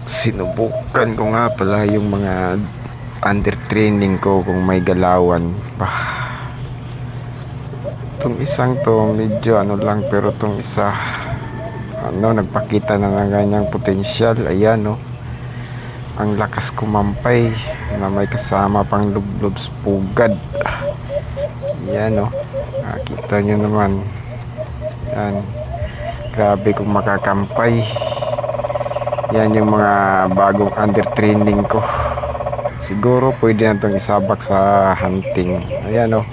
Sinubukan ko nga pala yung mga under training ko kung may galawan. Itong isang to medyo ano lang, pero itong isa nagpakita na ng ganyang potensyal. Ayan, no, ang lakas kumampay na may kasama pang lublobs pugad. Ayan, no, nakita nyo naman. Ayan, grabe kung makakampay. Yan yung mga bagong under training ko. Siguro pwede na itong isabak sa hunting. Ayan, oh,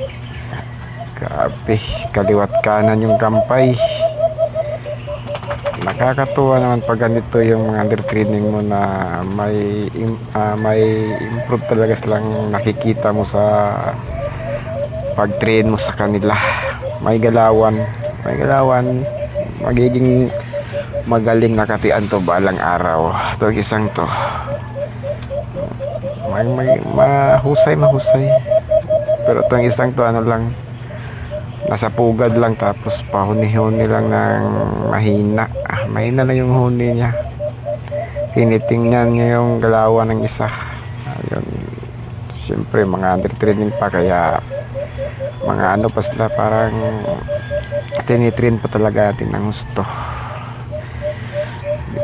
grabe, kaliwat kanan yung kampay. Nakakatuwa naman pag ganito yung mga under training mo na may improve talaga silang nakikita mo sa pag train mo sa kanila. May galawan, magiging magaling nakatian to balang araw. Ito isang to may mahusay, pero itong isang to ano lang, nasa pugad lang, tapos pahuni-huni lang ng mahina na yung huni niya. Tinitingnan niya yung galawan ng isa. Ayun, siyempre mga under training pa, kaya mga ano pa sila, parang tinitrain pa talaga natin ng gusto.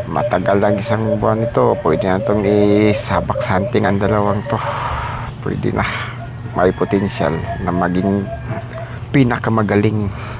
Matagal lang, isang buwan ito, pwede na itong isabak sa hunting ang dalawang to. Pwede na, may potensyal na maging pinakamagaling.